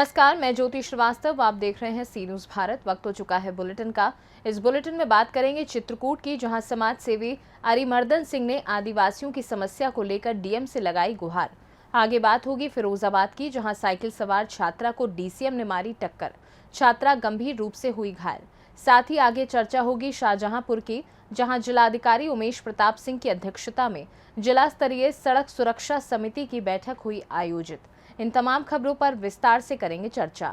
नमस्कार, मैं ज्योति श्रीवास्तव। आप देख रहे हैं सी न्यूज़ भारत। वक्त हो चुका है बुलेटिन का। इस बुलेटिन में बात करेंगे चित्रकूट की, जहां समाज सेवी अरिमर्दन सिंह ने आदिवासियों की समस्या को लेकर डीएम से लगाई गुहार। आगे बात होगी फिरोजाबाद की, जहां साइकिल सवार छात्रा को डीसीएम ने मारी टक्कर, छात्रा गंभीर रूप से हुई घायल। साथ ही आगे चर्चा होगी शाहजहांपुर की, जहां जिलाधिकारी उमेश प्रताप सिंह की अध्यक्षता में जिला स्तरीय सड़क सुरक्षा समिति की बैठक हुई आयोजित। इन तमाम खबरों पर विस्तार से करेंगे चर्चा।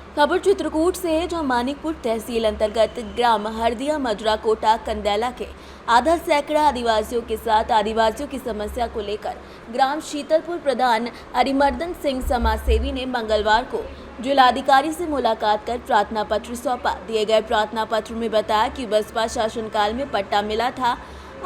खबर चित्रकूट से है, जहां मानिकपुर तहसील अंतर्गत ग्राम हरदिया मजरा कोटा कंदैला के आधा सैकड़ा आदिवासियों के साथ आदिवासियों की समस्या को लेकर ग्राम शीतलपुर प्रधान अरिमर्दन सिंह समाज सेवी ने मंगलवार को जिलाधिकारी से मुलाकात कर प्रार्थना पत्र सौंपा। दिए गए प्रार्थना पत्र में बताया कि बसपा शासनकाल में पट्टा मिला था,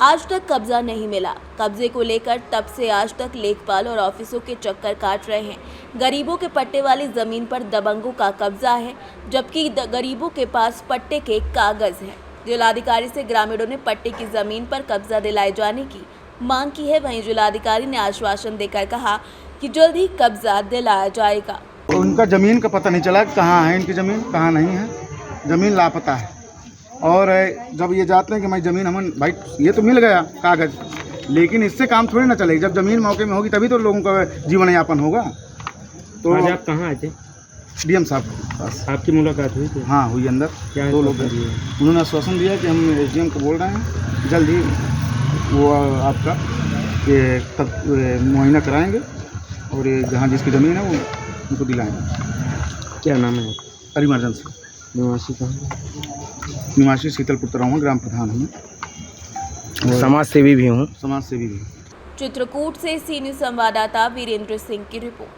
आज तक कब्जा नहीं मिला। कब्जे को लेकर तब से आज तक लेखपाल और ऑफिसों के चक्कर काट रहे हैं। गरीबों के पट्टे वाली जमीन पर दबंगों का कब्जा है, जबकि गरीबों के पास पट्टे के कागज हैं। जिलाधिकारी से ग्रामीणों ने पट्टे की जमीन पर कब्जा दिलाए जाने की मांग की है। वहीं जिलाधिकारी ने आश्वासन देकर कहा कि जल्द ही कब्जा दिलाया जाएगा। उनका ज़मीन का पता नहीं चला, कहाँ है इनकी ज़मीन, कहाँ नहीं है। ज़मीन लापता है। और जब ये जाते हैं कि भाई ज़मीन हम भाई ये तो मिल गया कागज़, लेकिन इससे काम थोड़ी ना चलेगी। जब ज़मीन मौके में होगी तभी तो लोगों का जीवन यापन होगा। तो आज आप कहाँ आए थे? डीएम साहब के पास आपकी मुलाकात हुई थी? हाँ हुई। अंदर क्या दो लोग उन्होंने आश्वासन दिया कि हम एसडीएम को बोल रहे हैं, जल्द ही वो आपका ये तब मुआयना कराएंगे और ये जहाँ जिसकी ज़मीन है वो उनको दिलाएंगे। क्या नाम है? अरिमर्दन सिंह। निवासी कहाँ? निवासी शीतलपुर तरह ग्राम प्रधान हूँ, समाज सेवी भी हूँ। समाज सेवी भी। चित्रकूट से सी न्यूज़ संवाददाता वीरेंद्र सिंह की रिपोर्ट।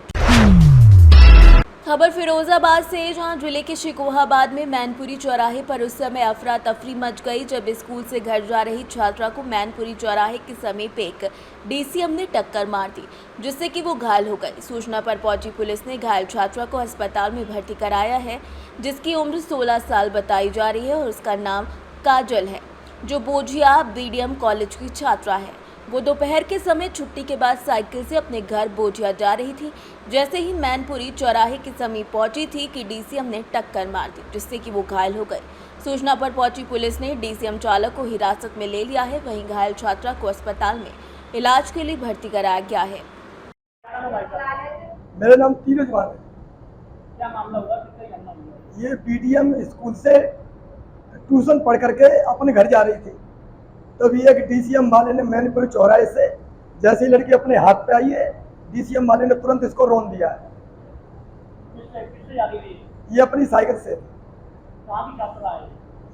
खबर फिरोजाबाद से, जहां जिले के शिकोहाबाद में मैनपुरी चौराहे पर उस समय अफरा तफरी मच गई जब स्कूल से घर जा रही छात्रा को मैनपुरी चौराहे के समीप एक डीसीएम ने टक्कर मार दी, जिससे कि वो घायल हो गई। सूचना पर पहुंची पुलिस ने घायल छात्रा को अस्पताल में भर्ती कराया है, जिसकी उम्र 16 साल बताई जा रही है और उसका नाम काजल है, जो बोझिया बीडीएम कॉलेज की छात्रा है। वो दोपहर के समय छुट्टी के बाद साइकिल से अपने घर बोझिया जा रही थी। जैसे ही मैनपुरी चौराहे के समीप पहुंची थी कि डीसीएम ने टक्कर मार दी, जिससे कि वो घायल हो गई। सूचना पर पहुंची पुलिस ने डीसीएम चालक को हिरासत में ले लिया है। वहीं घायल छात्रा को अस्पताल में इलाज के लिए भर्ती कराया गया है। मेरा नाम तीरथ वाल है। क्या मामला हुआ? ये बीडीएम स्कूल से ट्यूशन पढ़ करके अपने घर जा रही थी, तभी एक डीसीएम वाले ने मैनपुरी चौराहे से जैसे ही लड़की अपने हाथ पे आई है, डीसीएम वाले ने तुरंत इसको रोन दिया है। ये अपनी साइकिल से।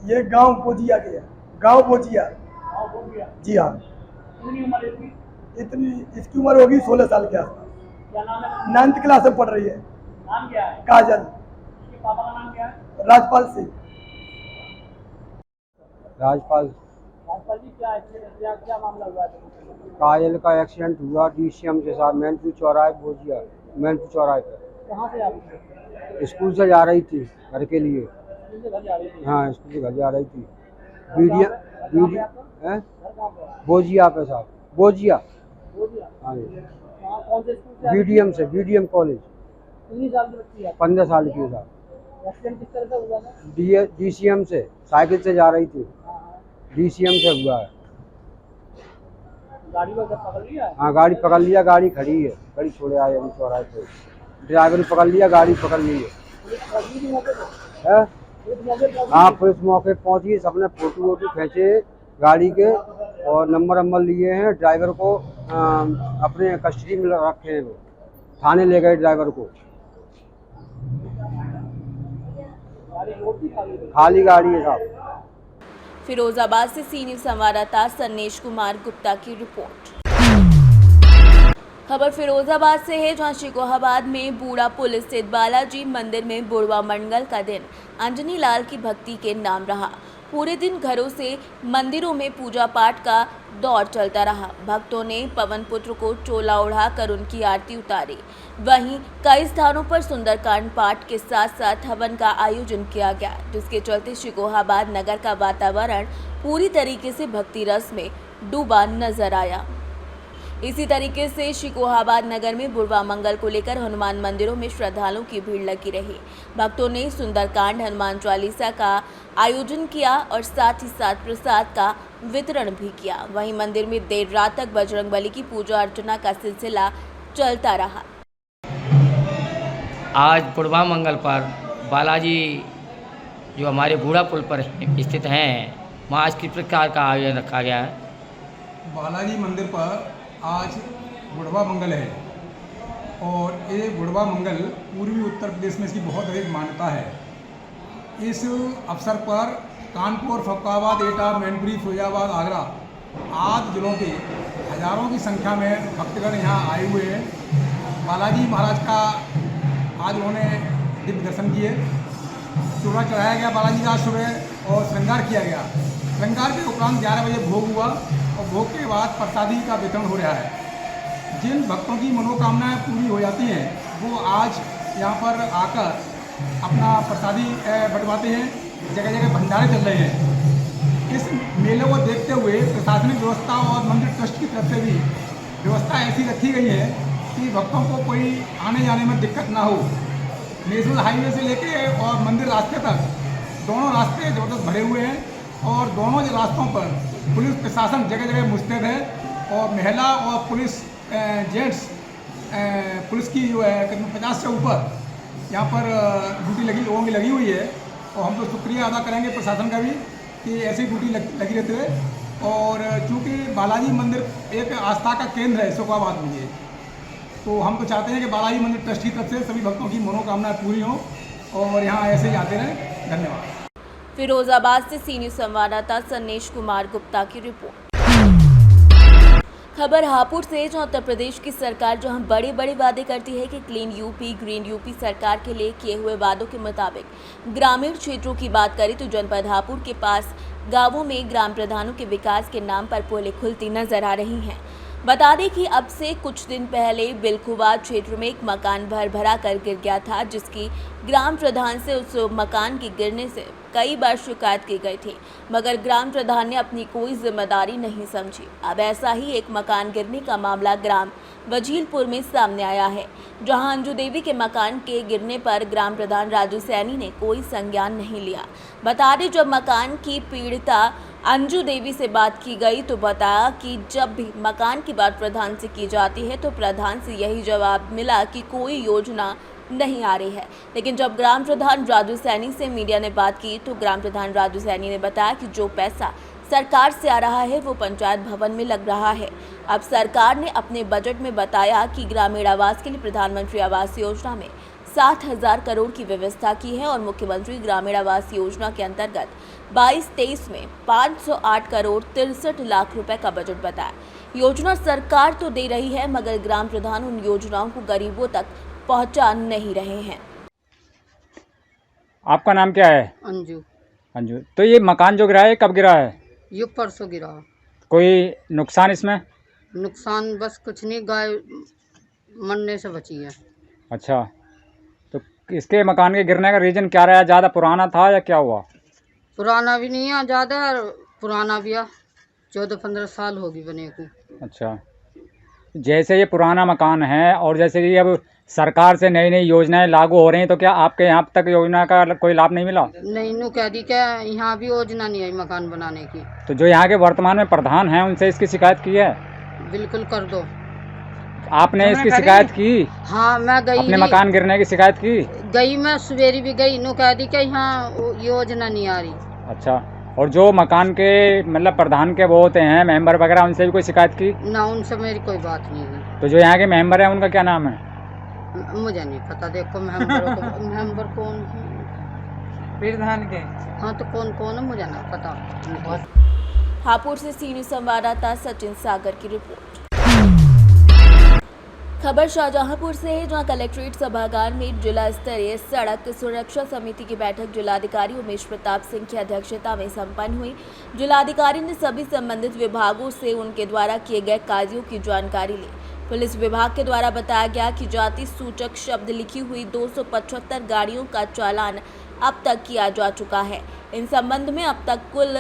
ये गांव बोजिया गया, गांव बोजिया। जी हाँ। इतनी इसकी उम्र होगी 16 साल के आसपास। 9th क्लास में पढ़ रही है। नाम क्या है? काजल। पापा का नाम क्या है? राजपाल सिंह। राजपाल जी, क्या मामला हुआ? काजल का एक्सीडेंट हुआ डीसीएम के साथ मैनपुर चौराहे बोझिया, मैनपुर चौराहे पर। कहाँ से आ रही थी? स्कूल से जा रही थी घर के लिए। स्कूल से घर जा रही थी? हाँ, स्कूल से घर जा रही थी। बोझिया पे साहब, बोझिया। हाँ जी। कौन से स्कूल से? बीडीएम से, बीडीएम कॉलेज। कितनी साल की बच्ची है? 15 साल की साहब। एक्सीडेंट किस तरह से हुआ था? डीसीएम से साइकिल से जा रही थी, डीसीएम से हुआ है। गाड़ी को पकड़ लिया? हाँ, गाड़ी पकड़ लिया, गाड़ी खड़ी है, गाड़ी छोड़े आए अभी चौराहे पे। ड्राइवर पकड़ लिया, गाड़ी पकड़ ली है। हाँ, पुलिस मौके पहुंची, सबने फोटो वोटो खींचे गाड़ी के और नंबर लिए हैं। ड्राइवर को अपने कस्टडी में रखे हैं, वो थाने ले गए ड्राइवर को। खाली गाड़ी है साहब। फिरोजाबाद से सी न्यूज़ संवाददाता सन्नेश कुमार गुप्ता की रिपोर्ट। खबर फिरोजाबाद से है, जहां शिकोहाबाद में बूढ़ा पुल स्थित बालाजी मंदिर में बुढ़वा मंगल का दिन अंजनी लाल की भक्ति के नाम रहा। पूरे दिन घरों से मंदिरों में पूजा पाठ का दौर चलता रहा। भक्तों ने पवन पुत्र को चोला ओढ़ाकर उनकी आरती उतारी। वहीं कई स्थानों पर सुंदरकांड पाठ के साथ साथ हवन का आयोजन किया गया, जिसके चलते शिकोहाबाद नगर का वातावरण पूरी तरीके से भक्ति रस में डूबा नजर आया। इसी तरीके से शिकोहाबाद नगर में बुढ़वा मंगल को लेकर हनुमान मंदिरों में श्रद्धालुओं की भीड़ लगी रही। भक्तों ने सुंदरकांड हनुमान चालीसा का आयोजन किया और साथ ही साथ प्रसाद का वितरण भी किया। वहीं मंदिर में देर रात तक बजरंगबली की पूजा अर्चना का सिलसिला चलता रहा। आज बुढ़वा मंगल पर बालाजी जो हमारे बूढ़ा पुल पर स्थित हैं, वहाँ आज किस प्रकार का आयोजन रखा गया है? बालाजी मंदिर पर आज बुढ़वा मंगल है और ये बुढ़वा मंगल पूर्वी उत्तर प्रदेश में इसकी बहुत अधिक मान्यता है। इस अवसर पर कानपुर, फरुखाबाद, एटा, मैनपुरी, फिरोजाबाद, आगरा आदि जिलों के हजारों की संख्या में भक्तगण यहाँ आए हुए हैं। बालाजी महाराज का आज उन्होंने दिव्य दर्शन किए। चूड़ा चढ़ाया गया बालाजी का सुबह और श्रृंगार किया गया। श्रृंगार के उपरांत 11 बजे भोग हुआ और भोग के बाद प्रसादी का वितरण हो रहा है। जिन भक्तों की मनोकामनाएं पूरी हो जाती हैं वो आज यहाँ पर आकर अपना प्रसादी बंटवाते हैं। जगह जगह भंडारे चल रहे हैं। इस मेले को देखते हुए प्रशासनिक व्यवस्था और मंदिर ट्रस्ट की तरफ से भी व्यवस्था ऐसी रखी गई है कि भक्तों को कोई आने जाने में दिक्कत ना हो। नेशनल हाईवे से लेके और मंदिर रास्ते तक दोनों रास्ते ज़बरदस्त भरे हुए हैं और दोनों रास्तों पर पुलिस प्रशासन जगह जगह मुस्तैद है और महिला और पुलिस जेंट्स पुलिस की जो है करीब 50 से ऊपर यहाँ पर ड्यूटी लोगों की लगी हुई है। और हम तो शुक्रिया अदा करेंगे प्रशासन का भी कि ऐसी ड्यूटी लगी रहती है। और चूँकि बालाजी मंदिर एक आस्था का केंद्र है शिकोहाबाद में, ये तो हम तो चाहते हैं कि बालाजी मंदिर ट्रस्ट की तरफ से सभी भक्तों की मनोकामनाएं पूरी हों और यहाँ ऐसे ही आते रहें। धन्यवाद। फिरोजाबाद से सीनियर संवाददाता सन्नेश कुमार गुप्ता की रिपोर्ट। खबर हापुड़ से, जहां उत्तर प्रदेश की सरकार जहां बड़े बड़े वादे करती है कि क्लीन यूपी, ग्रीन यूपी सरकार के लिए किए हुए वादों के मुताबिक ग्रामीण क्षेत्रों की बात करें तो जनपद हापुड़ के पास गांवों में ग्राम प्रधानों के विकास के नाम पर पोलें खुलती नजर आ रही हैं। बता दें कि अब से कुछ दिन पहले बिलखुवाद क्षेत्र में एक मकान भरा कर गिर गया था, जिसकी ग्राम प्रधान से उस मकान के गिरने से कई बार शिकायत की गई थी, मगर ग्राम प्रधान ने अपनी कोई जिम्मेदारी नहीं समझी। अब ऐसा ही एक मकान गिरने का मामला ग्राम वजीलपुर में सामने आया है, जहां अंजू देवी के मकान के गिरने पर ग्राम प्रधान राजू सैनी ने कोई संज्ञान नहीं लिया। बता दें, जब मकान की पीड़िता अंजू देवी से बात की गई तो बताया कि जब भी मकान की बात प्रधान से की जाती है तो प्रधान से यही जवाब मिला कि कोई योजना नहीं आ रही है। लेकिन जब ग्राम प्रधान राजू सैनी से मीडिया ने बात की तो ग्राम प्रधान राजू सैनी ने बताया कि जो पैसा सरकार से आ रहा है वो पंचायत भवन में लग रहा है। अब सरकार ने अपने बजट में बताया कि ग्रामीण आवास के लिए प्रधानमंत्री आवास योजना में 7,000 करोड़ की व्यवस्था की है और मुख्यमंत्री ग्रामीण आवास योजना के अंतर्गत 22-23 में 508 करोड़ 63 लाख रुपए का बजट बताया। योजना सरकार तो दे रही है, मगर ग्राम प्रधान उन योजनाओं को गरीबों तक पहुंचा नहीं रहे हैं। आपका नाम क्या है? अंजू। अंजू, तो ये मकान जो गिरा है कब गिरा है? ये परसों गिरा। कोई नुकसान इसमें? नुकसान बस कुछ नहीं, गाय मरने से बची है। अच्छा, तो इसके मकान के गिरने का रीजन क्या रहा? ज़्यादा पुराना था या क्या हुआ? पुराना भी नहीं है ज़्यादा, पुराना भी है, 14-15 साल होगी बने को। अच्छा, जैसे ये पुराना मकान है और जैसे कि अब सरकार से नई नई योजनाएं लागू हो रही हैं, तो क्या आपके यहाँ तक योजना का कोई लाभ नहीं मिला? नहीं, नु कह दी क्या यहाँ भी योजना नहीं आई मकान बनाने की। तो जो यहाँ के वर्तमान में प्रधान हैं उनसे इसकी शिकायत की है? बिल्कुल कर दो। आपने इसकी शिकायत की? हाँ, मैं गई, अपने मकान गिरने की शिकायत की? गई, मैं सवेरे भी गई, नु कह दी क्या यहाँ योजना नहीं आ रही। अच्छा, और जो मकान के मतलब प्रधान के वो होते हैं मेंबर वगैरह, उनसे भी कोई शिकायत की? ना, उनसे मेरी कोई बात नहीं हुई। तो जो यहाँ के मेंबर हैं उनका क्या नाम है? मुझे नहीं पता, देखो मेंबर कौन है, प्रधान के। हाँ, तो कौन कौन है मुझे नहीं पता। हापुड़ से सीनियर संवाददाता सचिन सागर की रिपोर्ट। खबर शाहजहांपुर से है, जहां कलेक्ट्रेट सभागार में जिला स्तरीय सड़क सुरक्षा समिति की बैठक जिलाधिकारी उमेश प्रताप सिंह की अध्यक्षता में संपन्न हुई। जिलाधिकारी ने सभी संबंधित विभागों से उनके द्वारा किए गए कार्यों की जानकारी ली। पुलिस विभाग के द्वारा बताया गया कि जाति सूचक शब्द लिखी हुई 275 गाड़ियों का चालान अब तक किया जा चुका है। इन संबंध में अब तक कुल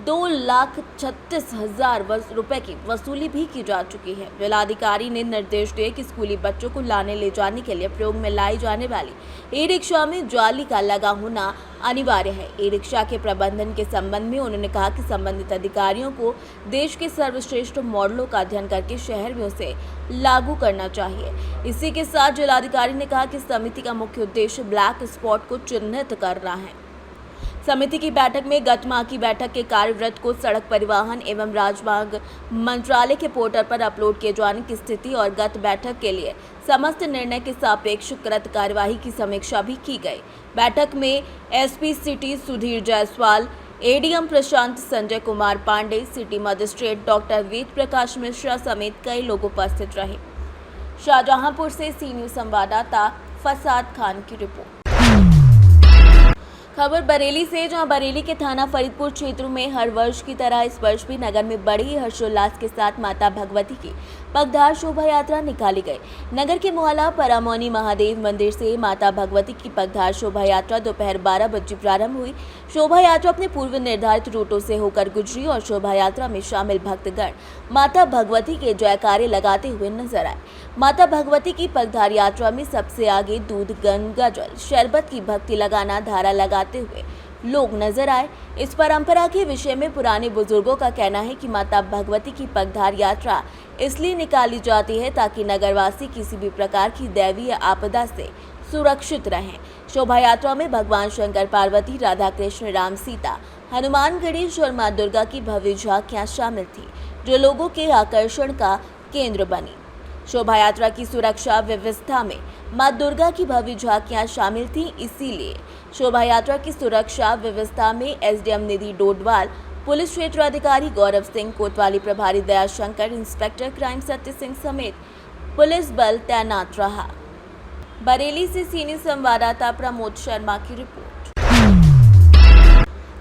2,36,000 रुपए की वसूली भी की जा चुकी है। जिलाधिकारी ने निर्देश दिए कि स्कूली बच्चों को लाने ले जाने के लिए प्रयोग में लाई जाने वाली ई रिक्शा में जाली का लगा होना अनिवार्य है। ई रिक्शा के प्रबंधन के संबंध में उन्होंने कहा कि संबंधित अधिकारियों को देश के सर्वश्रेष्ठ मॉडलों का अध्ययन करके शहर में उसे लागू करना चाहिए। इसी के साथ जिलाधिकारी ने कहा कि समिति का मुख्य उद्देश्य ब्लैक स्पॉट को चिन्हित करना है। समिति की बैठक में गत माह की बैठक के कार्यवृत्त को सड़क परिवहन एवं राजमार्ग मंत्रालय के पोर्टल पर अपलोड किए जाने की स्थिति और गत बैठक के लिए समस्त निर्णय के सापेक्ष कृत कार्यवाही की समीक्षा भी की गई। बैठक में SP city Sudhir Jaiswal, ADM Prashant Sanjay Kumar Pandey, city magistrate doctor Ved Prakash Mishra समेत कई लोग उपस्थित रहे। शाहजहांपुर से सी न्यूज़ संवाददाता फसाद खान की रिपोर्ट। खबर बरेली से, जहां बरेली के थाना फरीदपुर क्षेत्र में हर वर्ष की तरह इस वर्ष भी नगर में बड़ी हर्षोल्लास के साथ माता भगवती की पगधार शोभा यात्रा निकाली गई। नगर के मोहल्ला परामौनी महादेव मंदिर से माता भगवती की पगधार शोभा यात्रा दोपहर 12 बजे प्रारंभ हुई। शोभा यात्रा अपने पूर्व निर्धारित रूटों से होकर गुजरी और शोभा यात्रा में शामिल भक्तगण माता भगवती के जयकारे लगाते हुए नजर आए। माता भगवती की पगधार यात्रा में सबसे आगे दूध, गंगा जल, शरबत की भक्ति लगाना, धारा लगाते हुए लोग नजर आए। इस परंपरा के विषय में पुराने बुजुर्गों का कहना है कि माता भगवती की पगधार यात्रा इसलिए निकाली जाती है ताकि नगरवासी किसी भी प्रकार की दैवीय आपदा से सुरक्षित रहें। शोभा यात्रा में भगवान शंकर पार्वती, राधा कृष्ण, राम सीता, हनुमान, गणेश और मां दुर्गा की भव्य झांकियां शामिल थी, जो लोगों के आकर्षण का केंद्र बनी। शोभा यात्रा की सुरक्षा व्यवस्था में मां दुर्गा की भव्य झांकियां शामिल थी, इसीलिए शोभा यात्रा की सुरक्षा व्यवस्था में एसडीएम निधि डोडवाल, पुलिस क्षेत्र अधिकारी गौरव सिंह, कोतवाली प्रभारी दयाशंकर, इंस्पेक्टर क्राइम सत्य सिंह समेत पुलिस बल तैनात रहा। बरेली से सीनियर संवाददाता प्रमोद शर्मा की रिपोर्ट।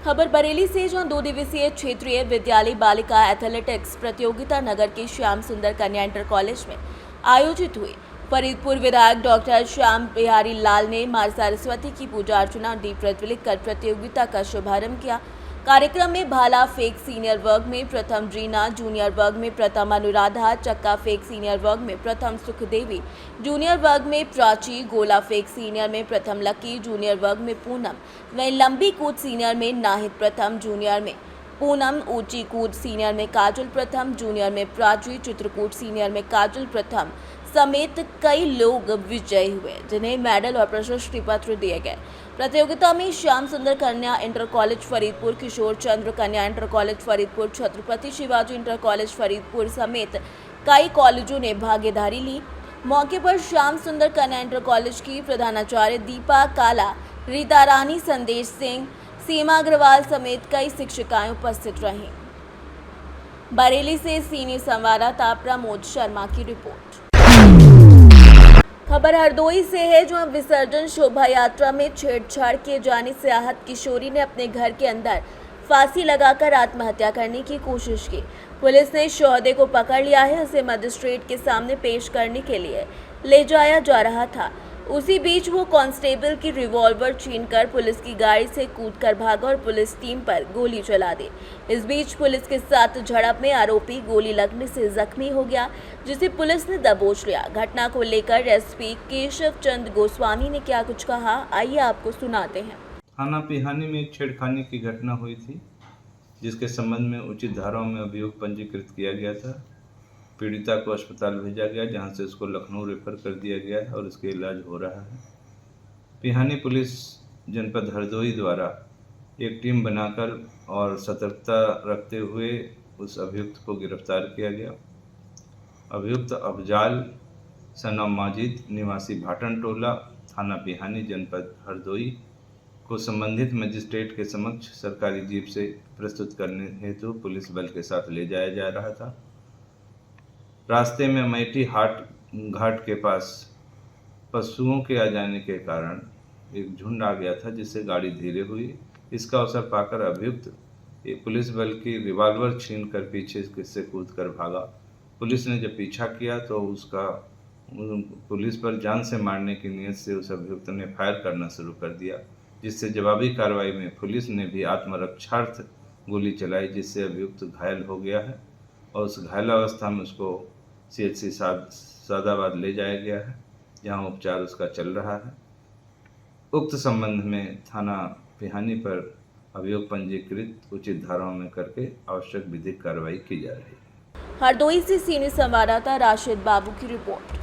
खबर बरेली से, जहां 2 दिवसीय क्षेत्रीय विद्यालय बालिका एथलेटिक्स प्रतियोगिता नगर के श्याम सुंदर कन्या इंटर कॉलेज में आयोजित हुई। फरीदपुर विधायक डॉक्टर श्याम बिहारी लाल ने मां सरस्वती की पूजा अर्चना और दीप प्रज्वलित कर प्रतियोगिता का शुभारंभ किया। कार्यक्रम में भाला फेंक सीनियर वर्ग में प्रथम रीना, जूनियर वर्ग में प्रथम अनुराधा, चक्का फेंक सीनियर वर्ग में प्रथम सुखदेवी, जूनियर वर्ग में प्राची, गोला फेंक सीनियर में प्रथम लकी, जूनियर वर्ग में पूनम, वहीं लंबी कूद सीनियर में नाहिद प्रथम, जूनियर में पूनम, ऊंची कूद सीनियर में काजल प्रथम, जूनियर में प्राची, चित्रकूट सीनियर में काजल प्रथम समेत कई लोग विजयी हुए, जिन्हें मेडल और प्रशस्ति पत्र दिए गए। प्रतियोगिता में श्याम सुंदर कन्या इंटर कॉलेज फरीदपुर, किशोर चंद्र कन्या inter college Faridpur, Chhatrapati Shivaji inter college Faridpur समेत कई कॉलेजों ने भागीदारी ली। मौके पर श्याम सुंदर कन्या इंटर कॉलेज की प्रधानाचार्य दीपा काला, रीता रानी, संदेश सिंह, सीमा अग्रवाल समेत कई शिक्षिकाएं उपस्थित रहीं। बरेली से सीनियर संवाददाता प्रमोद शर्मा की रिपोर्ट। खबर हरदोई से है, जहां विसर्जन शोभा यात्रा में छेड़छाड़ किए जाने से आहत किशोरी ने अपने घर के अंदर फांसी लगाकर आत्महत्या करने की कोशिश की। पुलिस ने शोहदे को पकड़ लिया है। उसे मजिस्ट्रेट के सामने पेश करने के लिए ले जाया जा रहा था। उसी बीच वो कांस्टेबल की रिवॉल्वर छीनकर पुलिस की गाड़ी से कूदकर भागा और पुलिस टीम पर गोली चला दी। इस बीच पुलिस के साथ झड़प में आरोपी गोली लगने से जख्मी हो गया, जिसे पुलिस ने दबोच लिया। घटना को लेकर एसपी केशव चंद गोस्वामी ने क्या कुछ कहा, आइए आपको सुनाते हैं। थाना पिहानी में एक छेड़खानी की घटना हुई थी, जिसके संबंध में उचित धाराओं में अभियोग पंजीकृत किया गया था। पीड़िता को अस्पताल भेजा गया, जहां से उसको लखनऊ रेफर कर दिया गया है और उसके इलाज हो रहा है। पिहानी पुलिस जनपद हरदोई द्वारा एक टीम बनाकर और सतर्कता रखते हुए उस अभियुक्त को गिरफ्तार किया गया। अभियुक्त अफजाल सनम माजिद निवासी भाटन टोला, थाना पिहानी, जनपद हरदोई को संबंधित मजिस्ट्रेट के समक्ष सरकारी जीप से प्रस्तुत करने हेतु पुलिस बल के साथ ले जाया जा रहा था। रास्ते में मैटी घाट के पास पशुओं के आ जाने के कारण एक झुंड आ गया था, जिससे गाड़ी धीरे हुई। इसका अवसर पाकर अभियुक्त पुलिस बल की रिवॉल्वर छीनकर पीछे से कूदकर भागा। पुलिस ने जब पीछा किया तो उसका पुलिस पर जान से मारने की नीयत से उस अभियुक्त ने फायर करना शुरू कर दिया, जिससे जवाबी कार्रवाई में पुलिस ने भी आत्मरक्षार्थ गोली चलाई, जिससे अभियुक्त घायल हो गया है और उस घायल अवस्था में उसको CHC सादाबाद ले जाया गया है, जहां उपचार उसका चल रहा है। उक्त संबंध में थाना पिहानी पर अभियोग पंजीकृत उचित धाराओं में करके आवश्यक विधिक कार्रवाई की जा रही है। हरदोई से सीनियर संवाददाता राशिद बाबू की रिपोर्ट।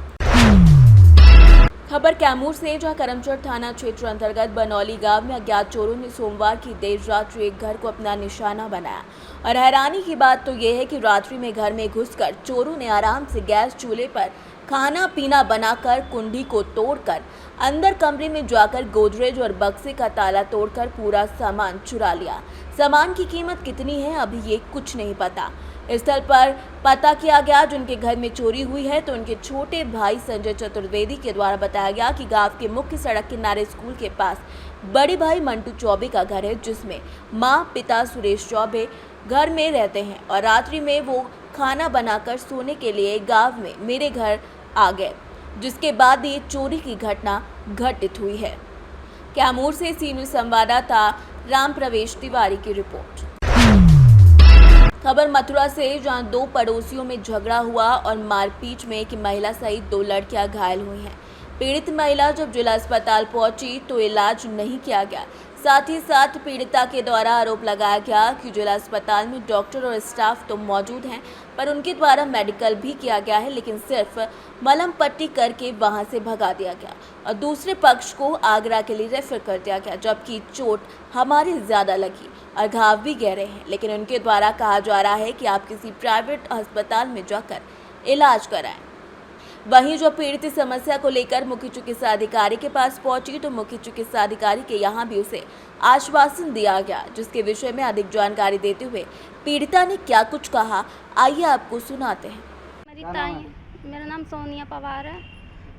खबर कैमूर से, जहां करमचट थाना क्षेत्र अंतर्गत बनौली गांव में अज्ञात चोरों ने सोमवार की देर रात्रि एक घर को अपना निशाना बनाया। और हैरानी की बात तो यह है कि रात्रि में घर में घुसकर चोरों ने आराम से गैस चूल्हे पर खाना पीना बनाकर कुंडी को तोड़कर अंदर कमरे में जाकर गोदरेज और बक्से का ताला तोड़कर पूरा सामान चुरा लिया। सामान की कीमत कितनी है अभी ये कुछ नहीं पता। स्थल पर पता किया गया जिनके घर में चोरी हुई है तो उनके छोटे भाई संजय चतुर्वेदी के द्वारा बताया गया कि गांव के मुख्य सड़क किनारे स्कूल के पास बड़े भाई मंटू चौबे का घर है, जिसमें मां पिता सुरेश चौबे घर में रहते हैं और रात्रि में वो खाना बनाकर सोने के लिए गांव में मेरे घर आ गए, जिसके बाद ये चोरी की घटना घटित हुई है। कैमूर से सीनियर संवाददाता राम प्रवेश तिवारी की रिपोर्ट। खबर मथुरा से, जहां दो पड़ोसियों में झगड़ा हुआ और मारपीट में एक महिला सहित 2 लड़कियां घायल हुई हैं। पीड़ित महिला जब जिला अस्पताल पहुंची तो इलाज नहीं किया गया। साथ ही साथ पीड़िता के द्वारा आरोप लगाया गया कि जिला अस्पताल में डॉक्टर और स्टाफ तो मौजूद हैं, पर उनके द्वारा मेडिकल भी किया गया है, लेकिन सिर्फ मलहम पट्टी करके वहां से भगा दिया गया और दूसरे पक्ष को आगरा के लिए रेफर कर दिया गया, जबकि चोट हमारे ज़्यादा लगी और घाव भी गहरे हैं। लेकिन उनके द्वारा कहा जा रहा है कि आप किसी प्राइवेट अस्पताल में जाकर इलाज कराएं। वहीं जो पीड़ित समस्या को लेकर मुख्य चिकित्सा अधिकारी के पास पहुंची तो मुख्य चिकित्सा अधिकारी के यहां भी उसे आश्वासन दिया गया, जिसके विषय में अधिक जानकारी देते हुए पीड़िता ने क्या कुछ कहा, आइए आपको सुनाते हैं। मेरी ताई, मेरा नाम सोनिया पवार है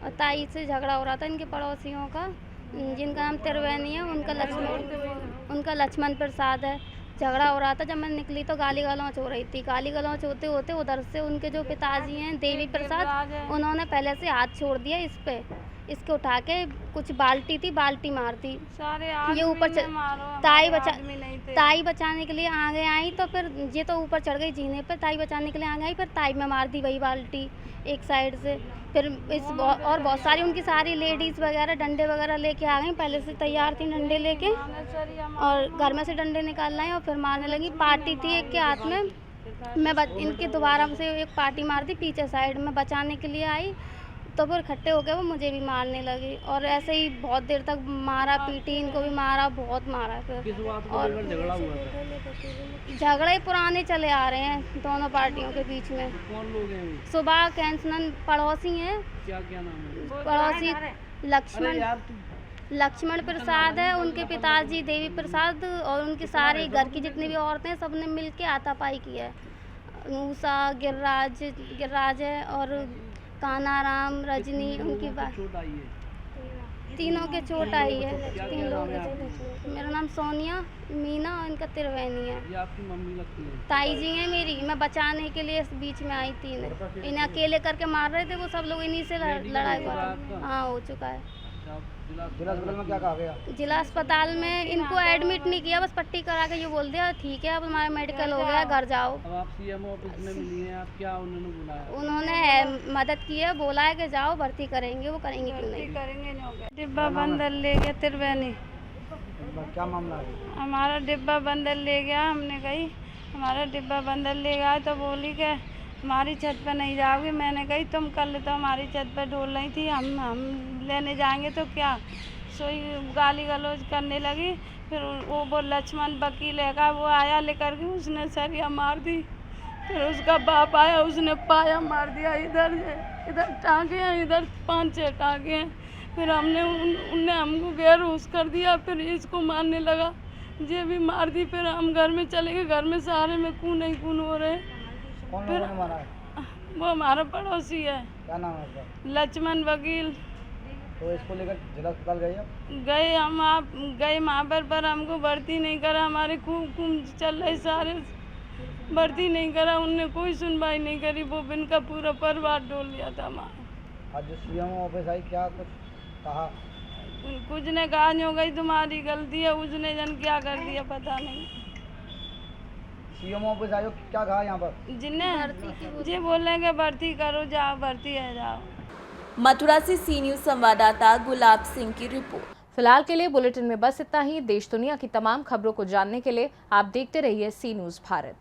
और ताई से झगड़ा हो रहा था इनके पड़ोसियों का, जिनका नाम त्रिवेणी है, उनका लक्ष्मण प्रसाद है। झगड़ा हो रहा था, जब मैं निकली तो गाली गलौच हो रही थी। गाली गलौच होते होते उधर से उनके जो पिताजी हैं देवी प्रसाद, उन्होंने पहले से हाथ छोड़ दिया इस पे, इसको उठा के कुछ बाल्टी मार दी। ये ऊपर ताई बचाने के लिए आगे आई तो फिर ये तो ऊपर चढ़ गई जीने पर, ताई बचाने के लिए आगे आई, फिर ताई में मार दी वही बाल्टी एक साइड से। फिर और बहुत सारी उनकी सारी लेडीज़ वगैरह डंडे वगैरह लेके आ गई, पहले से तैयार थी डंडे लेके, और घर में से डंडे निकाल लाई और फिर मारने लगी। पार्टी थी एक के हाथ में, मैं इनके दोबारा से एक पार्टी मार दी पीछे साइड में, बचाने के लिए आई तो फिर इकट्ठे हो गए, वो मुझे भी मारने लगी और ऐसे ही बहुत देर तक मारा पीटी, इनको भी मारा, बहुत मारा। फिर और झगड़े पुराने चले आ रहे हैं दोनों पार्टियों के बीच में। सुबह कैंसनन पड़ोसी हैं, क्या नाम है पड़ोसी, लक्ष्मण प्रसाद है, उनके पिताजी देवी प्रसाद और उनके सारे घर की जितनी भी औरतें सब ने मिल के हाथापाई की है। उषा, गिरिराज है और कानाराम, रजनी, उनकी बात, तीनों के चोट आई है, 3 लोग। मेरा नाम सोनिया, मीना और इनका त्रिवेणी है। ये आपकी मम्मी लगती है? ताई जी हैं मेरी, मैं बचाने के लिए इस बीच में आई थी। इन्हें अकेले करके मार रहे थे वो सब लोग, इन्हीं से लड़ाई हुआ था। हाँ, हो चुका है। जिला अस्पताल में क्या कहा गया? जिला अस्पताल में इनको एडमिट नहीं किया, बस पट्टी करा के ये बोल दिया ठीक है अब हमारा मेडिकल हो गया, घर जाओ। अब आप सीएमओ ऑफिस में मिली हैं, आप क्या उन्होंने बुलाया? उन्होंने मदद की है, बोला है कि जाओ भर्ती करेंगे, वो करेंगे क्यों नहीं करेंगे। डिब्बा बंदर ले गया त्रिवेणी, क्या मामला है? हमारा डिब्बा बंदर ले गया, हमने कही हमारा डिब्बा बंदर ले गया तो बोली कि हमारी छत पर नहीं जाओगी। मैंने कही तुम कल तो हमारी छत पर ढोल रही थी, हम लेने जाएंगे तो क्या, सोई गाली गलौज करने लगी। फिर वो लक्ष्मण वकील है, वो आया लेकर के, उसने सरिया मार दी। फिर उसका बाप आया, उसने पाया मार दिया, इधर टाँगे हैं, इधर 5-6 टाँगे हैं। फिर हमने उनने हमको गैरहोश कर दिया, फिर इसको मारने लगा, ये भी मार दी। फिर हम घर में चले गए, घर में सारे में खून ही खून हो रहे हैं। कौन मारा है? वो हमारा पड़ोसी है। क्या नाम है उसका? लक्ष्मण वकील। तो इसको लेकर जिला अस्पताल गए? गए हम, आप गए वहाँ पर हमको भर्ती नहीं करा, हमारे खून चल रहे सारे, भर्ती नहीं करा, उनने कोई सुनवाई नहीं करी। वो बिन का पूरा परिवार डोल लिया था हमारा। आज सीएमओ ऑफिस आई, क्या कुछ कहा? कुछ ने कहा नहीं हो गई तुम्हारी गलती है, उसने जन क्या कर दिया पता नहीं। सीएम ऑफिस आयो, क्या कहा यहाँ पर? जिन्हें जे बोलेंगे भर्ती करो, जाओ भर्ती है जाओ। मथुरा से सी न्यूज़ संवाददाता गुलाब सिंह की रिपोर्ट। फिलहाल के लिए बुलेटिन में बस इतना ही। देश दुनिया की तमाम खबरों को जानने के लिए आप देखते रहिए सी न्यूज़ भारत।